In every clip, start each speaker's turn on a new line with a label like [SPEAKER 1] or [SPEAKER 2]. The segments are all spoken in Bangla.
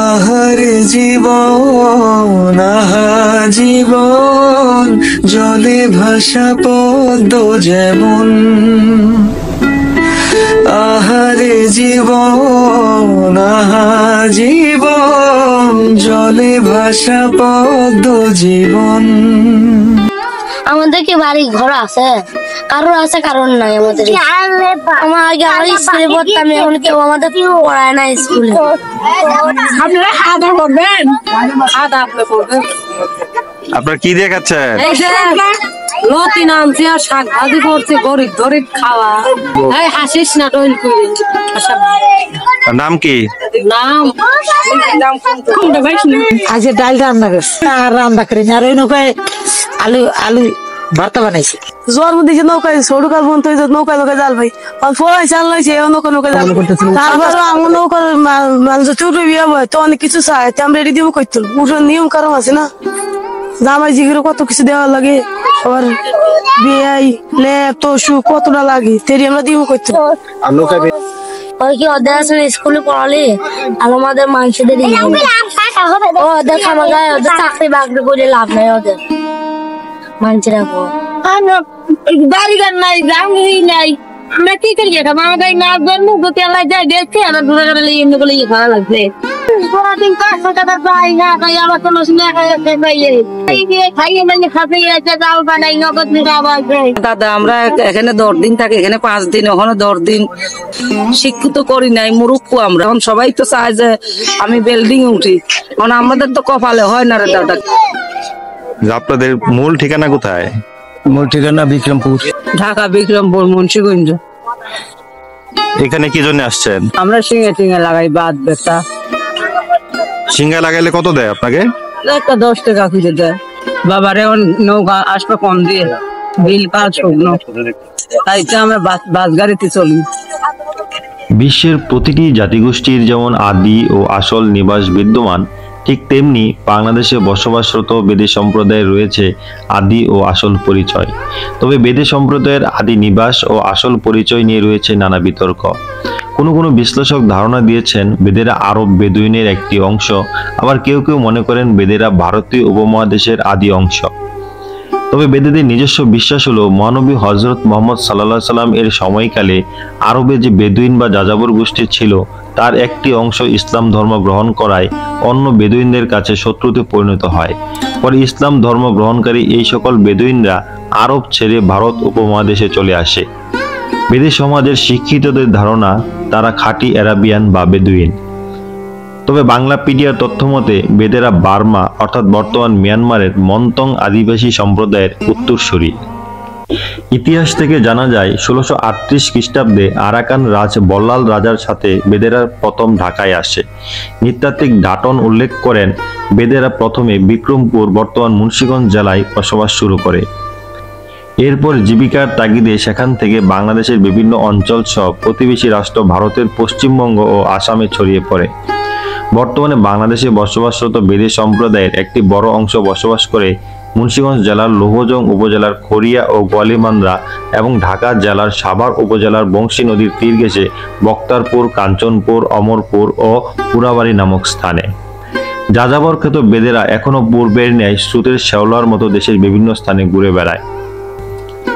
[SPEAKER 1] আহারে জীবন, আহা জীবন, জলে ভাসা পদ্ম যেমন। আহারে জীবন, আহা জীবন, জলে ভাসা পদ্ম জীবন।
[SPEAKER 2] আমাদের কি বাড়ি ঘর আছে? কারোর আছে, কারোর নাই। আমাদের আমার আগে আমার স্কুলে পড়তাম, এখন কেউ আমাদের পড়ায় না স্কুলে।
[SPEAKER 3] আপনারা খাওয়া করবেন?
[SPEAKER 4] আপনার কি দিয়ে খাচ্ছেন?
[SPEAKER 3] লতি নামছি আর শাক ভাজি করছি, গরিব গরিব খাওয়া। হাসিস না টইল করে।
[SPEAKER 4] নাম কি?
[SPEAKER 3] নাম
[SPEAKER 5] আজকে ডাল রান্না করছি আর রান্না করিনি, আর ওই নৌকায় আলু আলু ভর্তা বানাইছি।
[SPEAKER 3] জন্ম দিয়েছে নৌকায়, ছোট কাল বন্ধ হয়েছে নৌকায় নৌকায় জাল ভাই ফোড়াই চাল লাইছে নৌকা নৌকায় জাল। তারপর আমার নৌকার মানুষ চুটো বিয়ে হয় তো অনেক কিছু চাই, আমরা রেডি দিব করতে উঠোর নিয়ম কারণ আছে না, জামাই জিগিরও কত কিছু দেওয়া লাগে, সবার বিয়ে লেপ তসু কতটা লাগে তেরি আমরা দিব করতে।
[SPEAKER 2] ওই কি ওদের আসলে স্কুলে পড়ালে আর আমাদের মানুষদের ওদের খামা গায়ে ওদের চাকরি বাকরি করে লাভ নাই, ওদের মানুষেরা
[SPEAKER 3] বাড়ি ঘর নাই, জামগিরি নাই, আমরা কি করি খাবো? আমাদের না জন্ম গতি আল্লাহ যায় দেখছি, আমরা ঘুরে গেলে এমনি বলে ভালো লাগছে। সারাদিন কাজ টাকা পাই না, তাই আমার কোনো শুনে খাইয়ে মানে খাতে চাল বানাই নগদ আবার। দাদা আমরা এখানে 10 দিন থাকি, এখানে 5 দিন, ওখানে 10 দিন। শিক্ষিত করি নাই, মুরুক্কু আমরা। এখন সবাই তো চায় যে আমি বিল্ডিং উঠি, কারণ আমাদের তো কপালে হয় না রে দাদা।
[SPEAKER 4] আপনাদের মূল ঠিকানা কোথায়?
[SPEAKER 1] মূল ঠিকানা বিক্রমপুর,
[SPEAKER 3] ঢাকা বিক্রমপুর, মুন্সিগঞ্জ।
[SPEAKER 4] এখানে কি জন্য আসছেন?
[SPEAKER 3] আমরা সিঙ্গে টিঙ্গে লাগাই বাদ বেতা।
[SPEAKER 4] সিঙ্গা লাগাইলে কত দেয় আপনাকে?
[SPEAKER 3] একটা 10 টাকা খুঁজে দেয়। বাবারে নৌকা আসবে কম দিয়ে, বিল 5 শুকনো, তাই তো আমরা বাস গাড়িতে চলি।
[SPEAKER 4] বিশ্বের প্রতিটি জাতিগোষ্ঠীর যেমন আদি ও আসল নিবাস বিদ্যমান, ঠিক তেমনি বাংলাদেশে বসবাসরত বেদে সম্প্রদায়ের রয়েছে আদি ও আসল পরিচয়। তবে বেদে সম্প্রদায়ের আদি নিবাস ও আসল পরিচয় নিয়ে রয়েছে নানা বিতর্ক। কোনো বিশ্লেষক ধারণা দিয়েছেন বেদেরা আরব বেদুইনের একটি অংশ, আবার কেউ কেউ মনে করেন বেদেরা ভারতীয় উপমহাদেশের আদি অংশ। তবে বেদেদের নিজস্ব বিশ্বাস হলো মহানবী হযরত মুহাম্মদ সাল্লাল্লাহু আলাইহি সাল্লাম এর সময়কালে আরবে যে বেদুইন বা যাযাবর গোষ্ঠী ছিল তার একটি অংশ ইসলাম ধর্ম গ্রহণ করায় অন্য বেদুইনদের কাছে শত্রুতে পরিণত হয়। পরে ইসলাম ধর্ম গ্রহণকারী এই সকল বেদুইনরা আরব ছেড়ে ভারত উপমহাদেশে চলে আসে। বেদে সমাজের শিক্ষিতদের ধারণা তারা খাঁটি আরাবিয়ান বা বেদুইন। তবে বাংলাপিডিয়ার তথ্য মতে বেদেরা বার্মা অর্থাৎ বর্তমান মিয়ানমারের মন্তং আদিবাসী সম্প্রদায়ের উত্তরসূরি। ইতিহাস থেকে জানা যায় 1638 খ্রিস্টাব্দে আরাকান রাজ বল্লাল রাজার সাথে বেদেরা প্রথম ঢাকায় আসে। নৃতাত্ত্বিক ডাটন উল্লেখ করেন বেদেরা প্রথমে বিক্রমপুর বর্তমান মুন্সিগঞ্জ জেলায় বসবাস শুরু করে। এরপর জীবিকার তাগিদে সেখান থেকে বাংলাদেশের বিভিন্ন অঞ্চল সহ প্রতিবেশী রাষ্ট্র ভারতের পশ্চিমবঙ্গ ও আসামে ছড়িয়ে পড়ে। বর্তমানে বাংলাদেশে বসবাসরত বেদে সম্প্রদায়ের একটি বড় অংশ বসবাস করে মুন্সিগঞ্জ জেলার লৌহজং উপজেলার খড়িয়া ও গোয়ালিমান্দ্রা এবং ঢাকা জেলার সাভার উপজেলার বংশী নদীর তীর ঘেঁষে বক্তারপুর, কাঞ্চনপুর, অমরপুর ও পুরাবাড়ি নামক স্থানে। যাযাবরখ্যাত বেদেরা এখনো পূর্বের ন্যায় স্রোতের শেওলার মতো দেশের বিভিন্ন স্থানে ঘুরে বেড়ায়।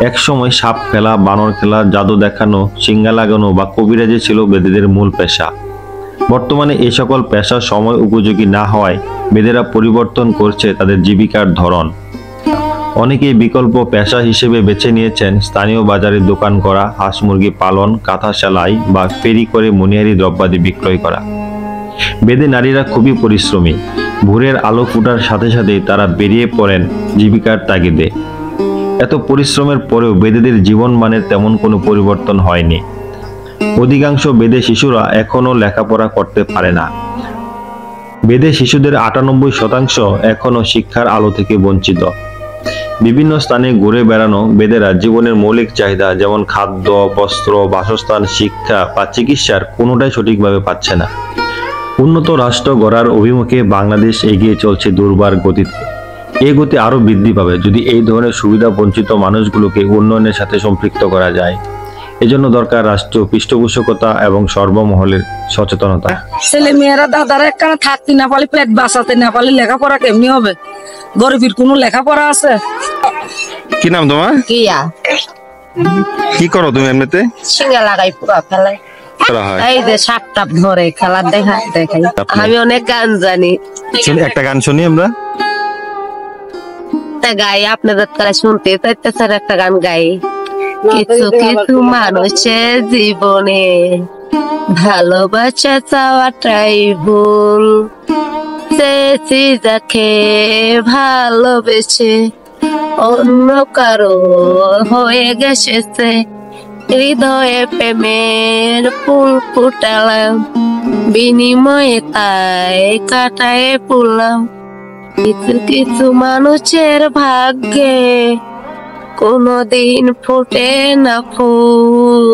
[SPEAKER 4] একসময় সাপ খেলা, বানর খেলা, জাদু দেখানো, সিঙ্গা লাগানো বা কবিরাজি ছিল বেদেদের মূল পেশা। বর্তমানে এই সকল পেশা সময় উপযোগী না হওয়ায় বেদেরা পরিবর্তন করছে তাদের জীবিকার ধরন। অনেকেই বিকল্প পেশা হিসেবে বেছে নিয়েছেন স্থানীয় বাজারে দোকান করা, হাঁস মুরগি পালন, কাঁথা সেলাই বা ফেরি করে মনিহারি দ্রব্যাদি বিক্রয় করা। বেদে নারীরা খুবই পরিশ্রমী। ভোরের আলো ফুটার সাথে সাথে তারা বেরিয়ে পড়েন জীবিকার তাগিদে। এত পরিশ্রমের পরেও বেদেদের জীবন মানের তেমন কোনো পরিবর্তন হয়নি। অধিকাংশ বেদে শিশুরা এখনো লেখাপড়া করতে পারে না। বেদে শিশুদের 98% এখনো শিক্ষার আলো থেকে বঞ্চিত। বিভিন্ন স্থানে ঘুরে বেড়ানো বেদেরা জীবনের মৌলিক চাহিদা যেমন খাদ্য, বস্ত্র, বাসস্থান, শিক্ষা বা চিকিৎসার কোনোটাই সঠিকভাবে পাচ্ছে না। উন্নত রাষ্ট্র গড়ার অভিমুখে বাংলাদেশ এগিয়ে চলছে দুর্বার গতিতে। এই গতি আরো বৃদ্ধি পাবে যদি এই ধরনের সুবিধা বঞ্চিত মানুষগুলোকে উন্নয়নের সাথে সম্পৃক্ত করা যায়। এজন্য দরকার রাষ্ট্রীয় পৃষ্ঠপোষকতা এবং সর্বমহলের সচেতনতা।
[SPEAKER 5] ছেলে মেয়েরা দাদারা একখানে থাকতে না পারলে, পেট বাঁচাতে না পারলে লেখাপড়া কেমনি হবে? গরিবের কোনো লেখাপড়া আছে?
[SPEAKER 6] কি নাম তোমার?
[SPEAKER 3] কিয়া
[SPEAKER 6] কি করো তুমি এমনিতে?
[SPEAKER 3] সিঙ্গা লাগাই পুরা ফেলাই।
[SPEAKER 6] করা হয়?
[SPEAKER 3] এই যে সাপ টাপ ধরে খেলা দেখাই। আমি অনেক গান জানি,
[SPEAKER 6] একটা গান শুনি আমরা।
[SPEAKER 3] তা গাই, আপনাদের তারা শুনতে চাইতেছেন একটা গান গাই। কিছু কিছু মানুষের জীবনে ভালোবাসা চাওয়াটাই ভুল, চেয়েছি যাকে ভালোবেসে অন্য কারো হয়ে গেছে, হৃদয়ে প্রেমের ফুল ফুটালাম, বিনিময়ে তাই কাটায় পুলাম। কিছু কিছু মানুষের ভাগ্যে কোনদিন ফোটে না ফুল।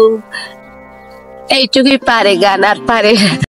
[SPEAKER 3] এইটুকুই পারে গান, আর পারে